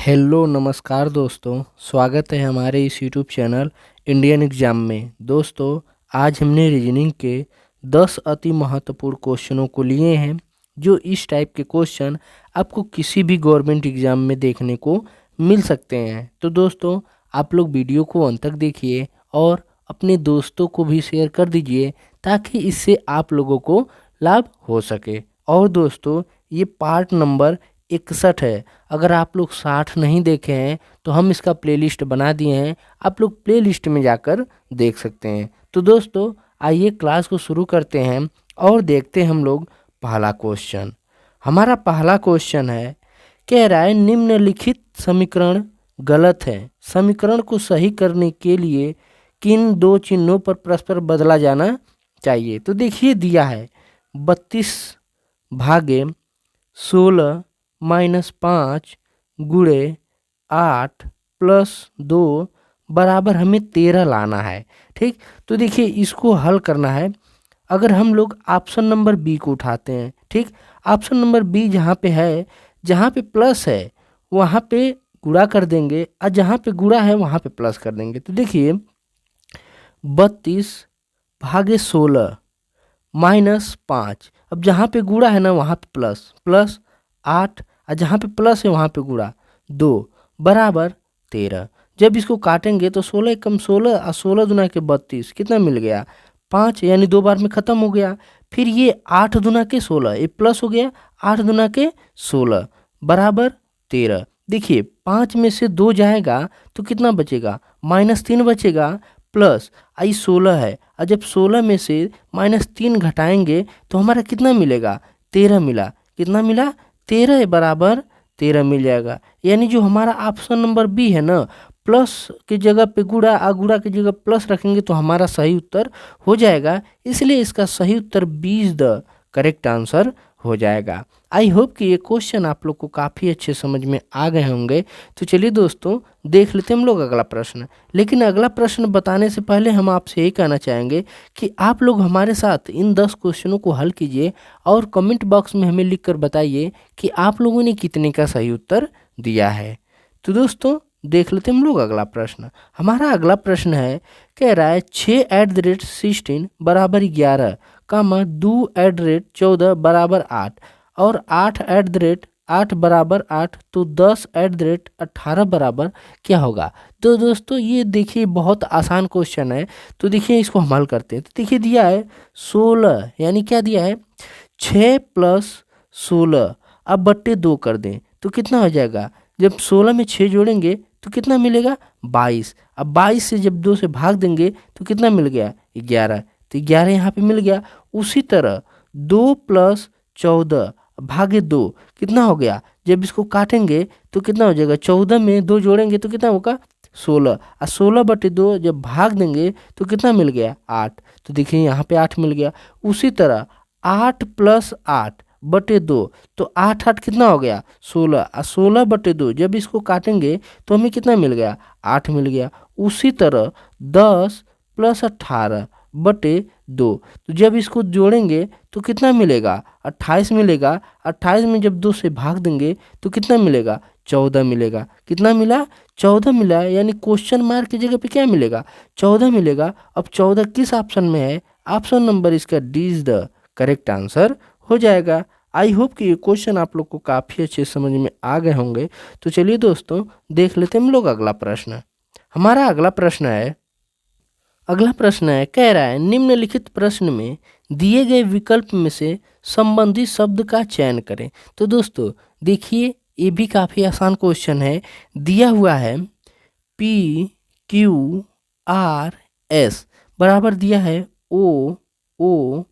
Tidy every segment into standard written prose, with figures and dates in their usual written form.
Hello नमस्कार दोस्तों, स्वागत है हमारे इस यूट्यूब चैनल इंडियन एग्जाम में। दोस्तों, आज हमने रीजनिंग के 10 अति महत्वपूर्ण क्वेश्चनों को लिए हैं, जो इस टाइप के क्वेश्चन आपको किसी भी गवर्नमेंट एग्जाम में देखने को मिल सकते हैं। तो दोस्तों, आप लोग वीडियो को अंत तक देखिए और अपने दोस्तों को भी शेयर कर दीजिए, ताकि इससे आप लोगों को लाभ हो सके। और दोस्तों, ये पार्ट नंबर 61 है। अगर आप लोग 60 नहीं देखे हैं तो हम इसका प्लेलिस्ट बना दिए हैं, आप लोग प्लेलिस्ट में जाकर देख सकते हैं। तो दोस्तों, आइए क्लास को शुरू करते हैं और देखते हैं हम लोग पहला क्वेश्चन। हमारा पहला क्वेश्चन है, कह रहा है निम्नलिखित समीकरण गलत है। समीकरण को सही करने के लिए किन दो चिन्हों पर परस्पर बदला जाना चाहिए। तो देखिए, दिया है 32 भागे 16 -5 गुणे 8 + 2 बराबर हमें 13 लाना है। ठीक, तो देखिए इसको हल करना है। अगर हम लोग ऑप्शन नंबर बी को उठाते हैं, ठीक, ऑप्शन नंबर बी जहाँ पे है, जहाँ पे प्लस है वहाँ पे गुणा कर देंगे, और जहाँ पे गुणा है वहाँ पे प्लस कर देंगे। तो देखिए 32 भागे 16 -5, अब जहाँ पे गुणा है ना वहाँ पे प्लस प्लस 8, और जहाँ पे प्लस है वहाँ पे गुणा 2 बराबर 13। जब इसको काटेंगे तो 16 कम 16 और 16 दुना के 32, कितना मिल गया 5, यानी 2 बार में ख़त्म हो गया। फिर ये 8 दुना के 16, ये प्लस हो गया, 8 दुना के 16 बराबर 13। देखिए 5 में से 2 जाएगा तो कितना बचेगा, -3 बचेगा, प्लस आई 16 है, और जब 16 में से -3 घटाएंगे तो हमारा कितना मिलेगा, 13 मिला। कितना मिला, 13 बराबर 13 मिल जाएगा। यानी जो हमारा ऑप्शन नंबर बी है ना, प्लस की जगह पे गुणा और गुणा की जगह प्लस रखेंगे तो हमारा सही उत्तर हो जाएगा। इसलिए इसका सही उत्तर B is the correct answer हो जाएगा। आई होप कि ये क्वेश्चन आप लोग को काफ़ी अच्छे समझ में आ गए होंगे। तो चलिए दोस्तों, देख लेते हैं हम लोग अगला प्रश्न। लेकिन अगला प्रश्न बताने से पहले हम आपसे यही कहना चाहेंगे कि आप लोग हमारे साथ इन 10 क्वेश्चनों को हल कीजिए और कमेंट बॉक्स में हमें लिखकर बताइए कि आप लोगों ने कितने का सही उत्तर दिया है। तो दोस्तों, देख लेते हैं हम लोग अगला प्रश्न। हमारा अगला प्रश्न है, कह रहा है 6 @ 16 बराबर 11, 2 @ 14 बराबर 8 और 8 बराबर 8, तो 10 @ 18 बराबर क्या होगा। तो दोस्तों, ये देखिए बहुत आसान क्वेश्चन है। तो देखिए इसको हम हल करते हैं। तो देखिए दिया है 16, यानी क्या दिया है 6 + 16, अब बट्टे 2 कर दें तो कितना हो जाएगा। जब 16 में 6 जोड़ेंगे तो कितना मिलेगा 22, अब 22 से जब 2 से भाग देंगे तो कितना मिल गया 11, तो 11 यहाँ पे मिल गया। उसी तरह 2 + 14 भागे 2 कितना हो गया, जब इसको काटेंगे तो कितना हो जाएगा, 14 में 2 जोड़ेंगे तो कितना होगा 16, और 16/2 जब भाग देंगे तो कितना मिल गया 8, तो देखिए यहाँ पे 8 मिल गया। उसी तरह 8 + 8/2, तो 8 8 कितना हो गया 16, और 16/2 जब इसको काटेंगे तो हमें कितना मिल गया 8 मिल गया। उसी तरह 10 + 18/2, तो जब इसको जोड़ेंगे तो कितना मिलेगा 28 मिलेगा। 28 में जब 2 से भाग देंगे तो कितना मिलेगा 14 मिलेगा। कितना मिला 14 मिला, यानी क्वेश्चन मार्क की जगह पे क्या मिलेगा 14 मिलेगा। अब 14 किस ऑप्शन में है, ऑप्शन नंबर इसका D is the correct answer हो जाएगा। आई होप कि ये क्वेश्चन आप लोग को काफ़ी अच्छे समझ में आ गए होंगे। तो चलिए दोस्तों, देख लेते हैं हम लोग अगला प्रश्न। हमारा अगला प्रश्न है, कह रहा है निम्नलिखित प्रश्न में दिए गए विकल्प में से संबंधित शब्द का चयन करें। तो दोस्तों देखिए, ये भी काफ़ी आसान क्वेश्चन है। दिया हुआ है PQRS बराबर दिया है OOQQ।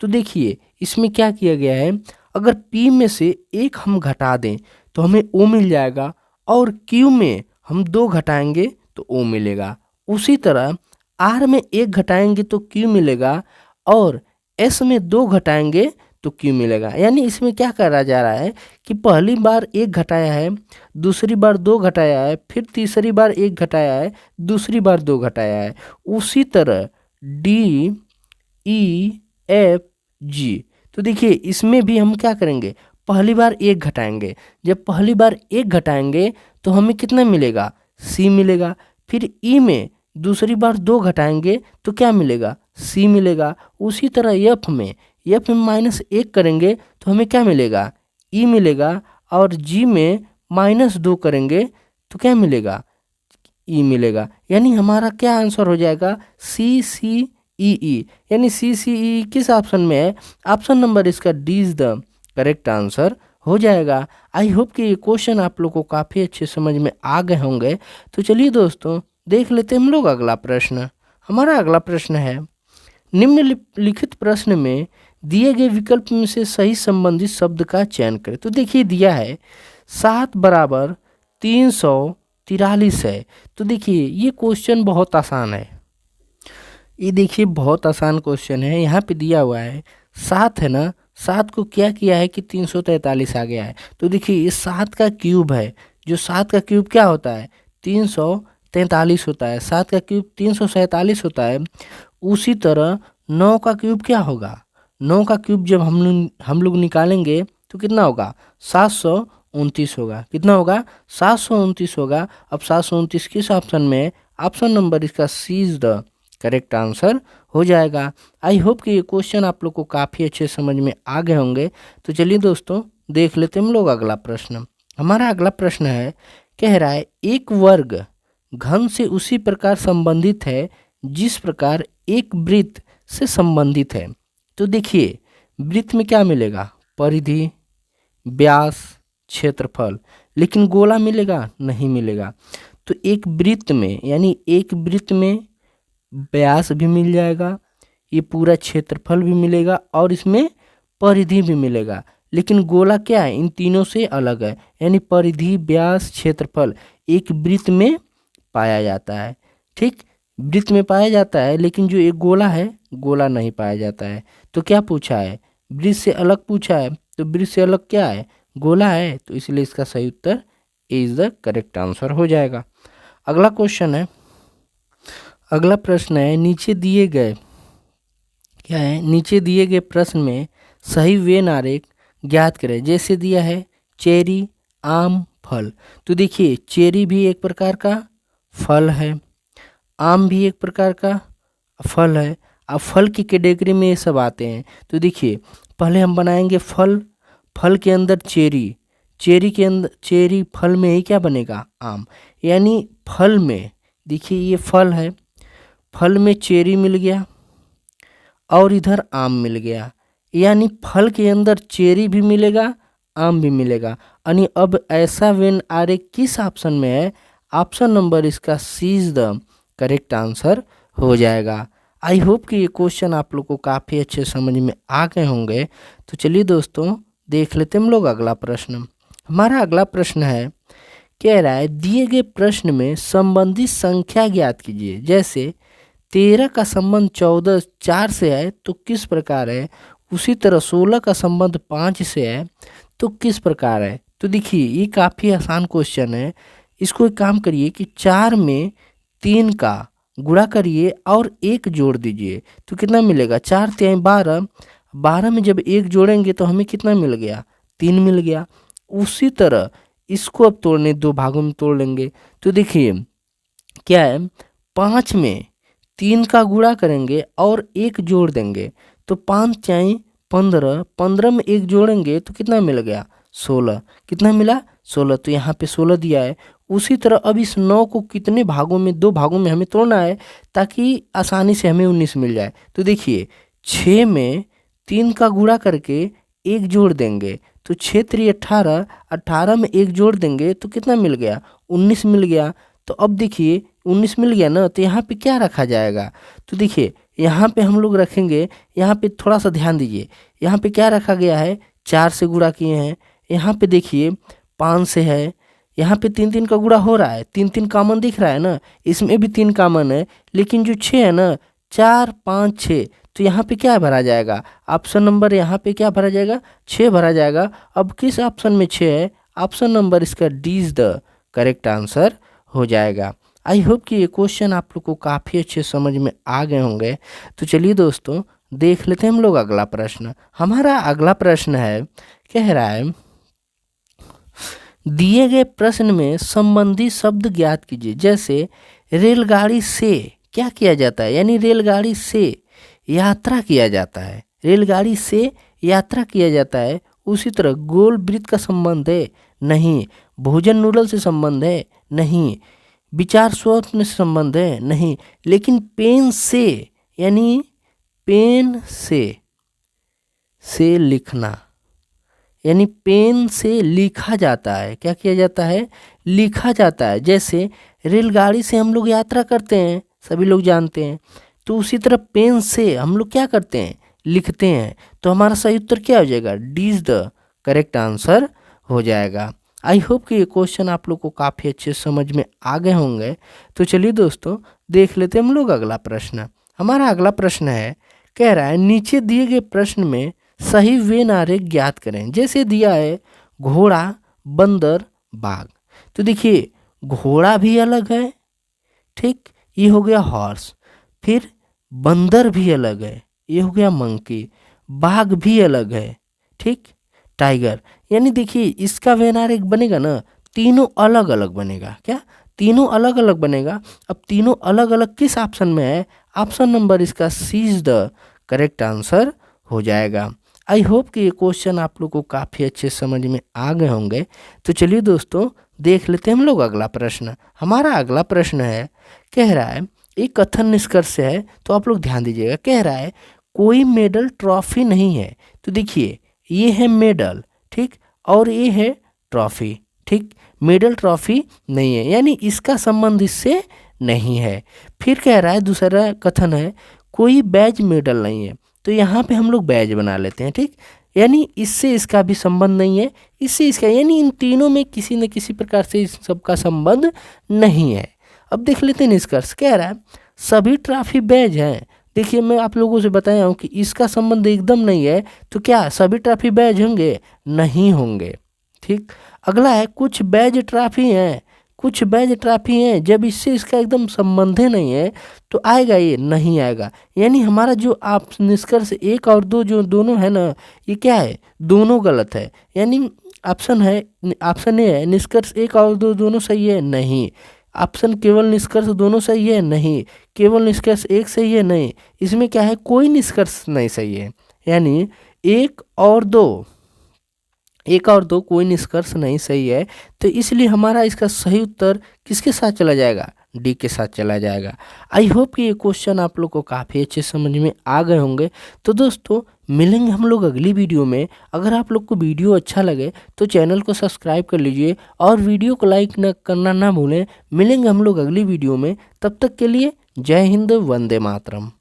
तो देखिए इसमें क्या किया गया है, अगर P में से एक हम घटा दें तो हमें O मिल जाएगा, और Q में हम 2 घटाएंगे तो O मिलेगा। उसी तरह R में 1 घटाएंगे तो Q मिलेगा, और S में 2 घटाएंगे तो Q मिलेगा। यानी इसमें क्या करा जा रहा है कि पहली बार 1 घटाया है, दूसरी बार 2 घटाया है, फिर तीसरी बार 1 घटाया है, दूसरी बार 2 घटाया है। उसी तरह DEFG, तो देखिए इसमें भी हम क्या करेंगे, पहली बार 1 घटाएंगे, जब पहली बार 1 घटाएंगे तो हमें कितना मिलेगा, सी मिलेगा। फिर ई में दूसरी बार 2 घटाएंगे तो क्या मिलेगा, सी मिलेगा। उसी तरह एफ में -1 करेंगे तो हमें क्या मिलेगा, ई मिलेगा। और जी में -2 करेंगे तो क्या मिलेगा, ई मिलेगा। यानी हमारा क्या आंसर हो जाएगा, सी सी ई ई। यानी सी सी ई किस ऑप्शन में है, ऑप्शन नंबर इसका D is the correct answer हो जाएगा। आई होप कि ये क्वेश्चन आप लोग को काफ़ी अच्छे समझ में आ गए होंगे। तो चलिए दोस्तों देख लेते हैं हम लोग अगला प्रश्न। हमारा अगला प्रश्न है, निम्नलिखित प्रश्न में दिए गए विकल्प में से सही संबंधित शब्द का चयन करें। तो देखिए दिया है 7 बराबर 343 है। तो देखिए ये क्वेश्चन बहुत आसान है, ये देखिए बहुत आसान क्वेश्चन है। यहाँ पे दिया हुआ है 7 है ना, 7 को क्या किया है कि 343 आ गया है। तो देखिए ये 7 का क्यूब है, जो 7 का क्यूब क्या होता है, 343 होता है। 7 का क्यूब 347 होता है। उसी तरह 9 का क्यूब क्या होगा, 9 का क्यूब जब हम लोग निकालेंगे तो कितना होगा, 729 होगा। कितना होगा, 729 होगा। अब 729 किस ऑप्शन में है, ऑप्शन नंबर इसका सी इज द करेक्ट आंसर हो जाएगा। आई होप कि ये क्वेश्चन आप लोग को काफ़ी अच्छे समझ में आ गए होंगे। तो चलिए दोस्तों देख लेते हैं हम लोग अगला प्रश्न। हमारा अगला प्रश्न है, कह रहा है एक वर्ग घन से उसी प्रकार संबंधित है जिस प्रकार एक वृत्त से संबंधित है। तो देखिए वृत्त में क्या मिलेगा, परिधि, व्यास, क्षेत्रफल, लेकिन गोला मिलेगा नहीं मिलेगा। तो एक वृत्त में, यानी एक वृत्त में व्यास भी मिल जाएगा, ये पूरा क्षेत्रफल भी मिलेगा और इसमें परिधि भी मिलेगा। लेकिन गोला क्या है, इन तीनों से अलग है। यानी परिधि, व्यास, क्षेत्रफल एक वृत्त में पाया जाता है। ठीक, वृत्त में पाया जाता है, लेकिन जो एक गोला है गोला नहीं पाया जाता है। तो क्या पूछा है, वृत्त से अलग पूछा है। तो वृत्त से अलग क्या है, गोला है। तो इसलिए इसका सही उत्तर ए इज द करेक्ट आंसर हो जाएगा। अगला क्वेश्चन है, अगला प्रश्न है, नीचे दिए गए क्या है, नीचे दिए गए प्रश्न में सही वेन आरेख ज्ञात करें। जैसे दिया है चेरी, आम, फल। तो देखिए चेरी भी एक प्रकार का फल है, आम भी एक प्रकार का फल है। अब फल की कैटेगरी में ये सब आते हैं। तो देखिए पहले हम बनाएंगे फल, फल के अंदर चेरी, चेरी के अंदर, चेरी फल में ही क्या बनेगा, आम। यानी फल में देखिए ये फल है, फल में चेरी मिल गया और इधर आम मिल गया। यानी फल के अंदर चेरी भी मिलेगा, आम भी मिलेगा। यानी अब ऐसा वेन आरेख किस ऑप्शन में है, ऑप्शन नंबर इसका सी इज द करेक्ट आंसर हो जाएगा। आई होप कि ये क्वेश्चन आप लोग को काफ़ी अच्छे समझ में आ गए होंगे। तो चलिए दोस्तों देख लेते हैं हम लोग अगला प्रश्न। हमारा अगला प्रश्न है, कह रहा है दिए गए प्रश्न में संबंधित संख्या ज्ञात कीजिए। जैसे 13 का संबंध 14 4 से है तो किस प्रकार है, उसी तरह 16 का संबंध 5 से है तो किस प्रकार है। तो देखिए ये काफ़ी आसान क्वेश्चन है। इसको एक काम करिए कि 4 में 3 का गुणा करिए और 1 जोड़ दीजिए तो कितना मिलेगा, 4 3 12, 12 में जब 1 जोड़ेंगे तो हमें कितना मिल गया, 3 मिल गया। उसी तरह इसको अब तोड़ने 2 भागों में तोड़ लेंगे। तो देखिए क्या है, 5 में 3 का गुणा करेंगे और 1 जोड़ देंगे तो 5 4 15, 15 में 1 जोड़ेंगे तो कितना मिल गया, 16। कितना मिला, 16। तो यहाँ पे 16 दिया है। उसी तरह अब इस 9 को कितने भागों में, 2 भागों में हमें तोड़ना है ताकि आसानी से हमें 19 मिल जाए। तो देखिए 6 में 3 का गुणा करके 1 जोड़ देंगे तो 6 3 18, 18 में 1 जोड़ देंगे तो कितना मिल गया, 19 मिल गया। तो अब देखिए 19 मिल गया ना, तो यहाँ पे क्या रखा जाएगा। तो देखिए यहाँ पे हम लोग रखेंगे, यहाँ पे थोड़ा सा ध्यान दीजिए, यहाँ पे क्या रखा गया है, 4 से गुणा किए हैं। यहाँ पे देखिए 5 से है, यहाँ पे 3 3 का गुणा हो रहा है, 3 3 कॉमन दिख रहा है ना, इसमें भी 3 कॉमन है। लेकिन जो 6 है ना, 4 5 6, तो यहाँ पे क्या भरा जाएगा, ऑप्शन नंबर यहाँ पे क्या भरा जाएगा, 6 भरा जाएगा। अब किस ऑप्शन में 6 है, ऑप्शन नंबर इसका D is the correct answer हो जाएगा। आई होप कि ये क्वेश्चन आप लोग को काफ़ी अच्छे समझ में आ गए होंगे। तो चलिए दोस्तों देख लेते हैं हम लोग अगला प्रश्न। हमारा अगला प्रश्न है, कह रहा है दिए गए प्रश्न में संबंधी शब्द ज्ञात कीजिए। जैसे रेलगाड़ी से क्या किया जाता है, यानी रेलगाड़ी से यात्रा किया जाता है, रेलगाड़ी से यात्रा किया जाता है। उसी तरह गोल वृत्त का संबंध है, नहीं। भोजन नूडल से संबंध है, नहीं। विचार स्वप्न से संबंध है, नहीं। लेकिन पेन से, यानी पेन से लिखना, यानी पेन से लिखा जाता है। क्या किया जाता है, लिखा जाता है। जैसे रेलगाड़ी से हम लोग यात्रा करते हैं, सभी लोग जानते हैं। तो उसी तरह पेन से हम लोग क्या करते हैं, लिखते हैं। तो हमारा सही उत्तर क्या हो जाएगा, D is the correct answer हो जाएगा। आई होप कि ये क्वेश्चन आप लोग को काफ़ी अच्छे समझ में आ गए होंगे। तो चलिए दोस्तों, देख लेते हैं हम लोग अगला प्रश्न। हमारा अगला प्रश्न है, कह रहा है नीचे दिए गए प्रश्न में सही वेन आरेख ज्ञात करें। जैसे दिया है घोड़ा, बंदर, बाघ। तो देखिए घोड़ा भी अलग है, ठीक, ये हो गया हॉर्स। फिर बंदर भी अलग है, ये हो गया मंकी। बाघ भी अलग है, ठीक, टाइगर। यानी देखिए इसका वेन आरेख बनेगा ना, तीनों अलग अलग बनेगा। क्या, तीनों अलग अलग बनेगा। अब तीनों अलग अलग किस ऑप्शन में है, ऑप्शन नंबर इसका सी इज द करेक्ट आंसर हो जाएगा। आई होप कि ये क्वेश्चन आप लोग को काफ़ी अच्छे समझ में आ गए होंगे। तो चलिए दोस्तों, देख लेते हैं हम लोग अगला प्रश्न। हमारा अगला प्रश्न है, कह रहा है एक कथन निष्कर्ष है, तो आप लोग ध्यान दीजिएगा। कह रहा है कोई मेडल ट्रॉफी नहीं है। तो देखिए ये है मेडल, ठीक, और ये है ट्रॉफी, ठीक। मेडल ट्रॉफी नहीं है, यानी इसका संबंध इससे नहीं है। फिर कह रहा है दूसरा कथन है कोई बैज मेडल नहीं है। तो यहाँ पे हम लोग बैज बना लेते हैं, ठीक, यानी इससे इसका भी संबंध नहीं है, इससे इसका, यानी इन तीनों में किसी न किसी प्रकार से इस सबका संबंध नहीं है। अब देख लेते हैं निष्कर्ष। कह रहा है सभी ट्रॉफी बैज हैं। देखिए मैं आप लोगों से बताया हूँ कि इसका संबंध एकदम नहीं है, तो क्या सभी ट्रॉफी बैज होंगे, नहीं होंगे, ठीक। अगला है कुछ बैज ट्रॉफी हैं, कुछ बैज ट्रॉफी हैं। जब इससे इसका एकदम संबंध ही नहीं है तो आएगा, ये नहीं आएगा। यानी हमारा जो आप निष्कर्ष 1 और 2 जो दोनों है ना, ये क्या है, दोनों गलत है। यानी ऑप्शन है, ऑप्शन ए है निष्कर्ष 1 और 2 दोनों सही है, नहीं। ऑप्शन केवल निष्कर्ष दोनों सही है, नहीं। केवल निष्कर्ष 1 सही है, नहीं। इसमें क्या है, कोई निष्कर्ष नहीं सही है। यानी 1 और 2 कोई निष्कर्ष नहीं सही है। तो इसलिए हमारा इसका सही उत्तर किसके साथ चला जाएगा, डी के साथ चला जाएगा। आई होप कि ये क्वेश्चन आप लोग को काफ़ी अच्छे समझ में आ गए होंगे। तो दोस्तों मिलेंगे हम लोग अगली वीडियो में। अगर आप लोग को वीडियो अच्छा लगे तो चैनल को सब्सक्राइब कर लीजिए और वीडियो को लाइक करना ना भूलें। मिलेंगे हम लोग अगली वीडियो में, तब तक के लिए जय हिंद, वंदे मातरम।